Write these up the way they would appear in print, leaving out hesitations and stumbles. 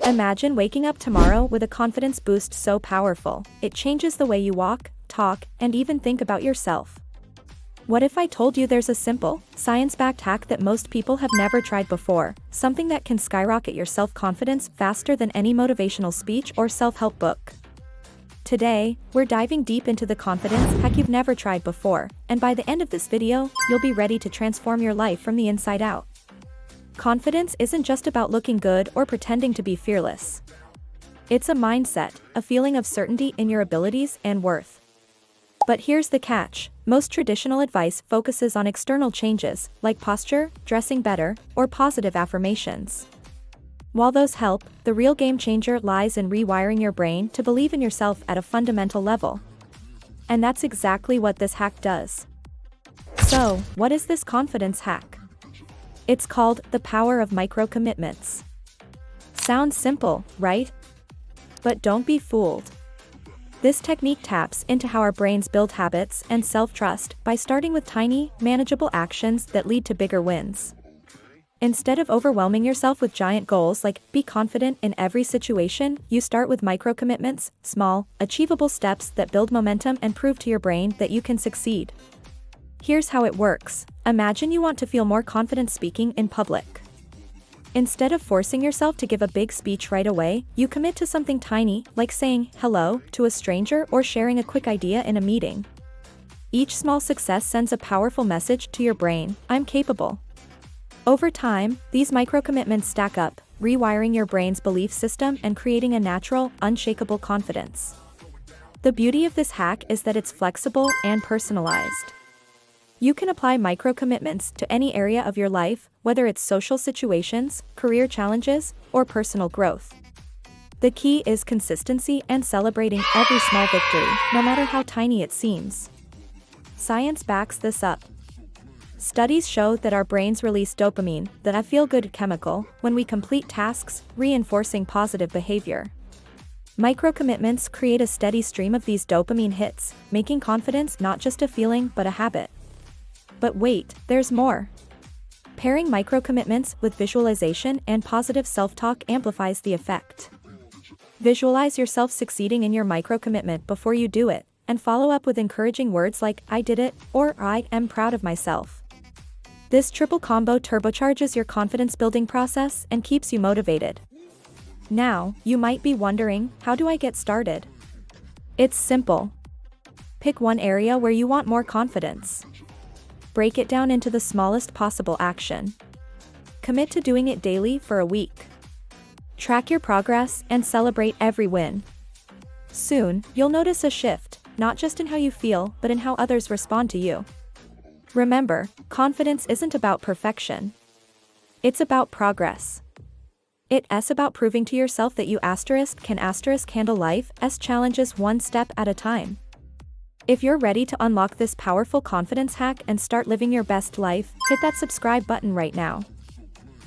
Imagine waking up tomorrow with a confidence boost so powerful, it changes the way you walk, talk, and even think about yourself. What if I told you there's a simple, science-backed hack that most people have never tried before, something that can skyrocket your self-confidence faster than any motivational speech or self-help book? Today, we're diving deep into the confidence hack you've never tried before, and by the end of this video, you'll be ready to transform your life from the inside out. Confidence isn't just about looking good or pretending to be fearless. It's a mindset, a feeling of certainty in your abilities and worth. But here's the catch: most traditional advice focuses on external changes, like posture, dressing better, or positive affirmations. While those help, the real game changer lies in rewiring your brain to believe in yourself at a fundamental level. And that's exactly what this hack does. So, what is this confidence hack? It's called the power of micro-commitments. Sounds simple, right? But don't be fooled. This technique taps into how our brains build habits and self-trust by starting with tiny, manageable actions that lead to bigger wins. Instead of overwhelming yourself with giant goals like be confident in every situation, you start with micro-commitments, small, achievable steps that build momentum and prove to your brain that you can succeed. Here's how it works. Imagine you want to feel more confident speaking in public. Instead of forcing yourself to give a big speech right away, you commit to something tiny, like saying hello to a stranger or sharing a quick idea in a meeting. Each small success sends a powerful message to your brain: I'm capable. Over time, these micro-commitments stack up, rewiring your brain's belief system and creating a natural, unshakable confidence. The beauty of this hack is that it's flexible and personalized. You can apply micro-commitments to any area of your life, whether it's social situations, career challenges, or personal growth. The key is consistency and celebrating every small victory, no matter how tiny it seems. Science backs this up. Studies show that our brains release dopamine, the feel-good chemical, when we complete tasks, reinforcing positive behavior. Micro-commitments create a steady stream of these dopamine hits, making confidence not just a feeling but a habit. But wait, there's more. Pairing micro-commitments with visualization and positive self-talk amplifies the effect. Visualize yourself succeeding in your micro-commitment before you do it, and follow up with encouraging words like I did it, or I am proud of myself. This triple combo turbocharges your confidence-building process and keeps you motivated. Now, you might be wondering, how do I get started? It's simple. Pick one area where you want more confidence. Break it down into the smallest possible action. Commit to doing it daily for a week. Track your progress and celebrate every win. Soon, you'll notice a shift, not just in how you feel, but in how others respond to you. Remember, confidence isn't about perfection. It's about progress. It's about proving to yourself that you can handle life's challenges one step at a time. If you're ready to unlock this powerful confidence hack and start living your best life, hit that subscribe button right now.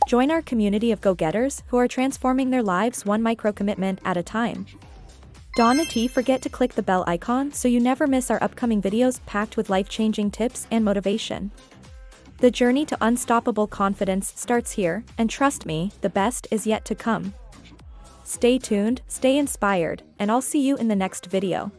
Join our community of go-getters who are transforming their lives one micro-commitment at a time. Don't forget to click the bell icon so you never miss our upcoming videos packed with life-changing tips and motivation. The journey to unstoppable confidence starts here, and trust me, the best is yet to come. Stay tuned, stay inspired, and I'll see you in the next video.